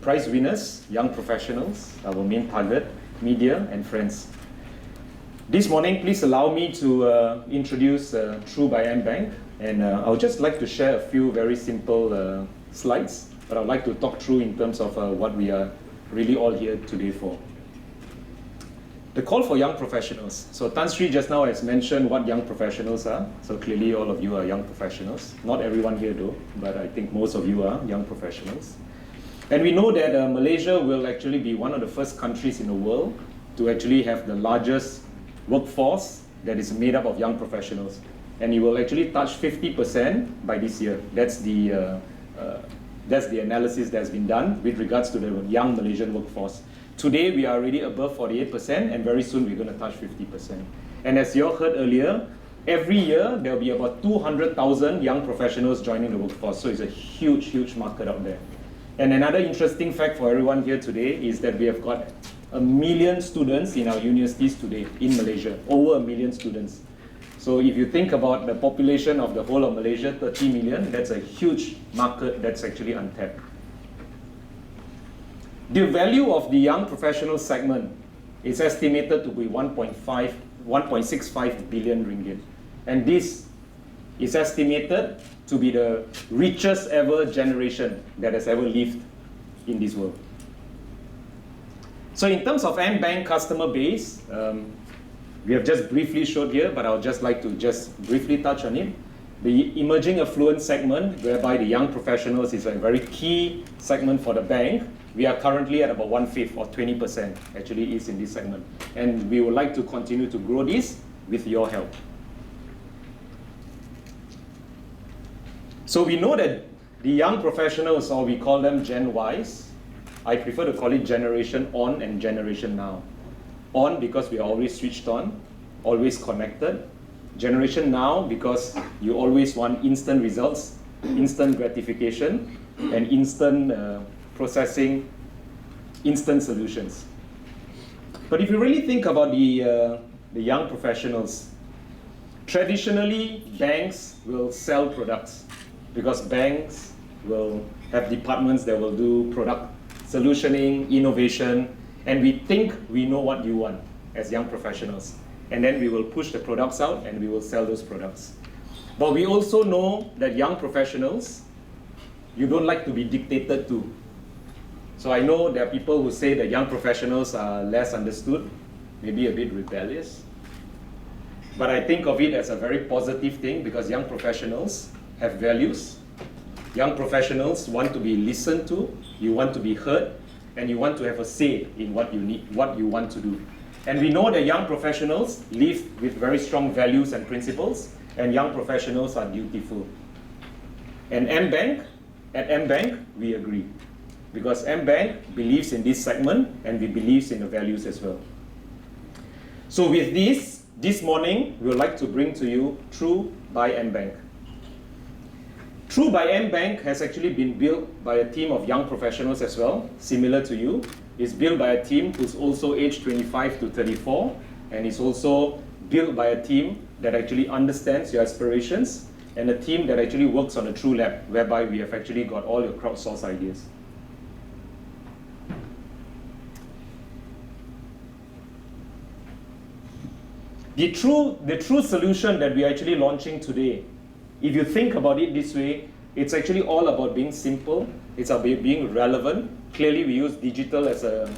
prize winners, young professionals, our main target, media and friends. This morning, please allow me to introduce True by AmBank, and I would just like to share a few very simple slides, but I would like to talk through in terms of what we are really all here today for. The call for young professionals. So Tan Sri just now has mentioned what young professionals are. So clearly all of you are young professionals. Not everyone here though, but I think most of you are young professionals. And we know that Malaysia will actually be one of the first countries in the world to actually have the largest workforce that is made up of young professionals. And it will actually touch 50% by this year. That's the analysis that's been done with regards to the young Malaysian workforce. Today, we are already above 48%, and very soon we're going to touch 50%. And as you all heard earlier, every year there will be about 200,000 young professionals joining the workforce. So it's a huge, huge market out there. And another interesting fact for everyone here today is that we have got 1 million students in our universities today in Malaysia, over 1 million students. So if you think about the population of the whole of Malaysia, 30 million, that's a huge market that's actually untapped. The value of the young professional segment is estimated to be 1.65 billion ringgit. And this is estimated to be the richest ever generation that has ever lived in this world. So in terms of AmBank customer base, we have just briefly showed here, but I would just like to just briefly touch on it. The emerging affluent segment, whereby the young professionals is a very key segment for the bank. We are currently at about 1/5 or 20% actually is in this segment. And we would like to continue to grow this with your help. So we know that the young professionals, or we call them Gen Ys, I prefer to call it Generation On and Generation Now. On because we are always switched on, always connected. Generation Now because you always want instant results, instant gratification, and instant processing, instant solutions. But if you really think about the young professionals, traditionally banks will sell products because banks will have departments that will do product solutioning, innovation, and we think we know what you want as young professionals. And then we will push the products out and we will sell those products. But we also know that young professionals, you don't like to be dictated to. So I know there are people who say that young professionals are less understood, maybe a bit rebellious. But I think of it as a very positive thing because young professionals have values. Young professionals want to be listened to, you want to be heard, and you want to have a say in what you need, what you want to do. And we know that young professionals live with very strong values and principles, and young professionals are dutiful. And at AmBank, we agree. Because AmBank believes in this segment, and we believe in the values as well. So with this morning, we would like to bring to you True by AmBank. True by AmBank has actually been built by a team of young professionals as well, similar to you. It's built by a team who's also aged 25 to 34, and it's also built by a team that actually understands your aspirations, and a team that actually works on a True Lab, whereby we have actually got all your crowdsourced ideas. The true solution that we're actually launching today, if you think about it this way, it's actually all about being simple, it's about being relevant. Clearly we use digital as a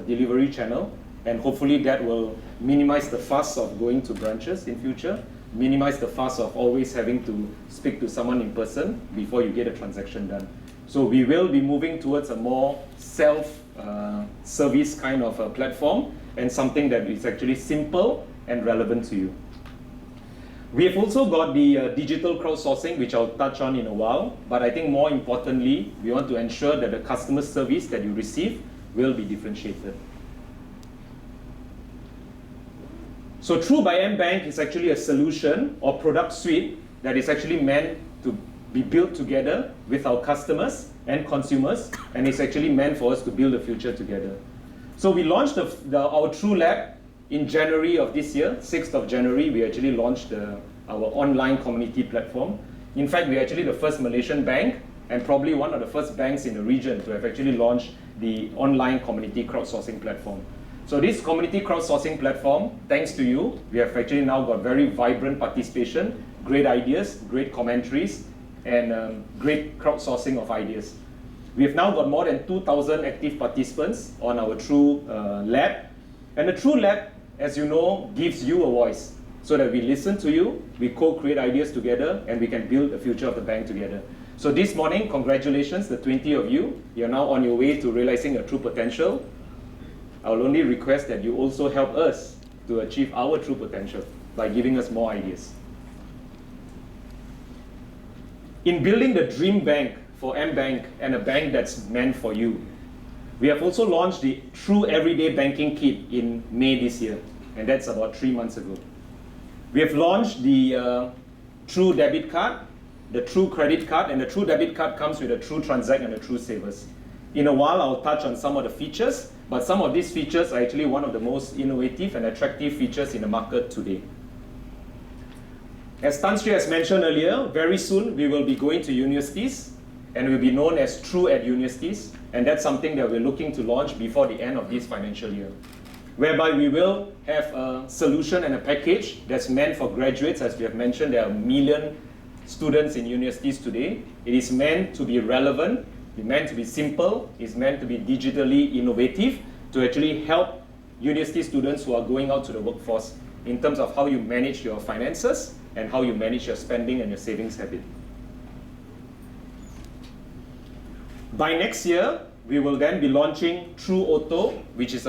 delivery channel, and hopefully that will minimize the fuss of going to branches in future, minimize the fuss of always having to speak to someone in person before you get a transaction done. So we will be moving towards a more self-service kind of a platform, and something that is actually simple and relevant to you. We have also got the digital crowdsourcing, which I'll touch on in a while, but I think more importantly, we want to ensure that the customer service that you receive will be differentiated. So True by AmBank is actually a solution or product suite that is actually meant to be built together with our customers and consumers, and it's actually meant for us to build a future together. So we launched our True Lab in January of this year, 6th of January, we actually launched our online community platform. In fact, we're actually the first Malaysian bank and probably one of the first banks in the region to have actually launched the online community crowdsourcing platform. So this community crowdsourcing platform, thanks to you, we have actually now got very vibrant participation, great ideas, great commentaries, and great crowdsourcing of ideas. We have now got more than 2,000 active participants on our True Lab. And the True Lab, as you know, gives you a voice so that we listen to you, we co-create ideas together, and we can build the future of the bank together. So this morning, congratulations, the 20 of you. You're now on your way to realizing your true potential. I will only request that you also help us to achieve our true potential by giving us more ideas. In building the dream bank for AmBank and a bank that's meant for you, we have also launched the True Everyday Banking Kit in May this year, and that's about 3 months ago. We have launched the True Debit Card, the True Credit Card, and the True Debit Card comes with a True Transact and a True Savers. In a while, I'll touch on some of the features, but some of these features are actually one of the most innovative and attractive features in the market today. As Tan Sri has mentioned earlier, very soon we will be going to universities and will be known as True at Universities, and that's something that we're looking to launch before the end of this financial year, whereby we will have a solution and a package that's meant for graduates. As we have mentioned, there are 1 million students in universities today. It is meant to be relevant, it's meant to be simple, it's meant to be digitally innovative to actually help university students who are going out to the workforce in terms of how you manage your finances and how you manage your spending and your savings habit. By next year, we will then be launching True Auto, which is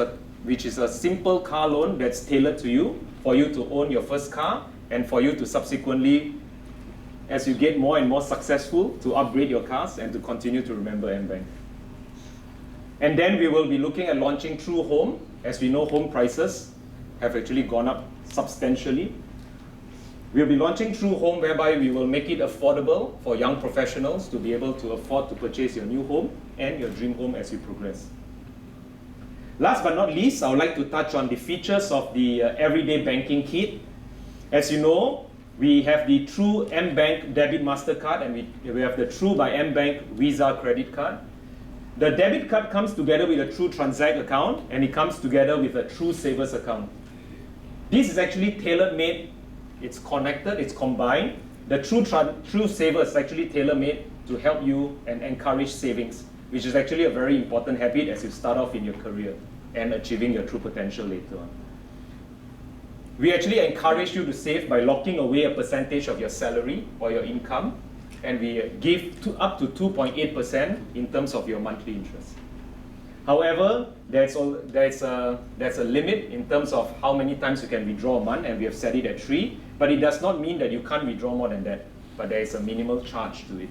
a simple car loan that's tailored to you, for you to own your first car, and for you to subsequently, as you get more and more successful, to upgrade your cars and to continue to remember AmBank. And then we will be looking at launching True Home. As we know, home prices have actually gone up substantially. We'll be launching True Home, whereby we will make it affordable for young professionals to be able to afford to purchase your new home and your dream home as you progress. Last but not least, I would like to touch on the features of the Everyday Banking Kit. As you know, we have the True AmBank Debit Mastercard, and we have the True by AmBank Visa Credit Card. The debit card comes together with a True Transact account, and it comes together with a True Savers account. This is actually tailor-made. It's connected, it's combined. The True Savers is actually tailor-made to help you and encourage savings, which is actually a very important habit as you start off in your career and achieving your true potential later on. We actually encourage you to save by locking away a percentage of your salary or your income, and we give up to 2.8% in terms of your monthly interest. However, there's a limit in terms of how many times you can withdraw a month, and we have set it at 3, but it does not mean that you can't withdraw more than that, but there is a minimal charge to it.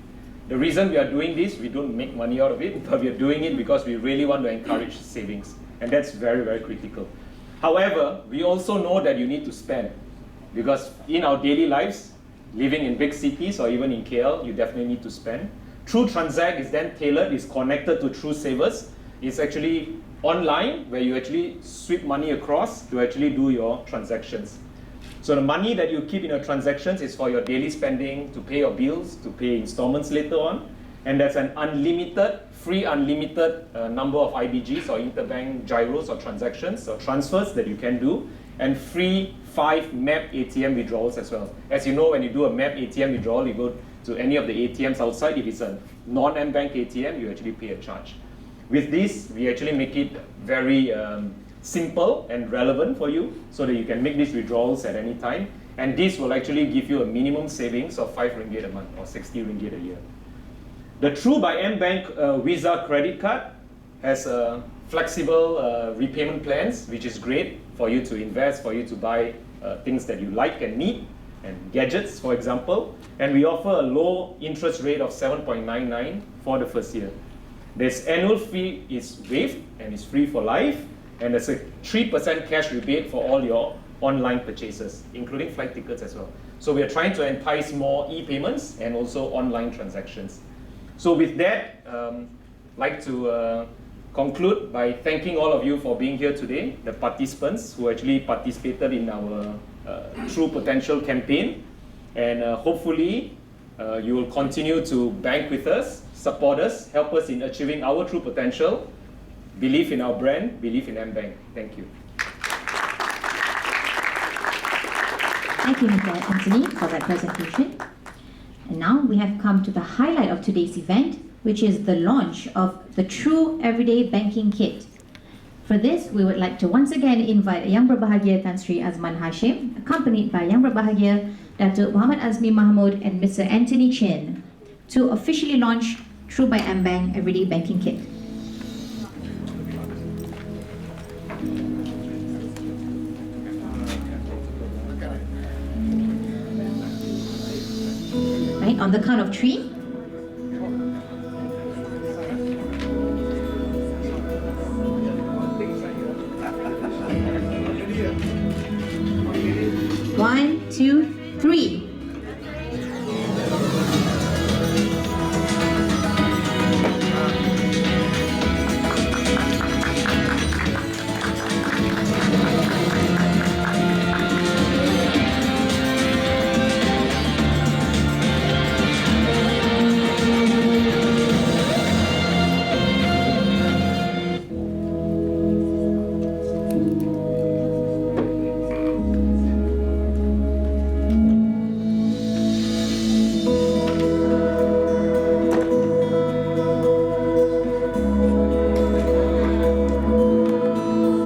The reason we are doing this, we don't make money out of it, but we are doing it because we really want to encourage savings, and that's very, very critical. However, we also know that you need to spend, because in our daily lives, living in big cities or even in KL, you definitely need to spend. True Transact is then tailored, is connected to True Savers. It's actually online, where you actually sweep money across to actually do your transactions. So the money that you keep in your transactions is for your daily spending, to pay your bills, to pay installments later on. And there's an unlimited, free unlimited number of IBGs or interbank gyros or transactions or transfers that you can do, and free 5 MAP ATM withdrawals as well. As you know, when you do a MAP ATM withdrawal, you go to any of the ATMs outside. If it's a non-AmBank ATM, you actually pay a charge. With this, we actually make it very simple and relevant for you so that you can make these withdrawals at any time. And this will actually give you a minimum savings of 5 ringgit a month or 60 ringgit a year. The True by AmBank Visa Credit Card has flexible repayment plans, which is great for you to invest, for you to buy things that you like and need, and gadgets, for example. And we offer a low interest rate of 7.99 for the first year. This annual fee is waived and is free for life, and there's a 3% cash rebate for all your online purchases, including flight tickets as well. So we are trying to entice more e-payments and also online transactions. So with that, I'd like to conclude by thanking all of you for being here today, the participants who actually participated in our True Potential campaign. And hopefully, you will continue to bank with us, support us, help us in achieving our true potential. Believe in our brand, believe in AmBank. Thank you. Thank you, Mr. Anthony, for that presentation. And now we have come to the highlight of today's event, which is the launch of the True Everyday Banking Kit. For this, we would like to once again invite Yang Berbahagia Tan Sri Azman Hashim, accompanied by Yang Berbahagia Datuk Muhammad Azmi Mahmud and Mr. Anthony Chin, to officially launch True by AmBank Everyday Banking Kit. Right, on the count of 3.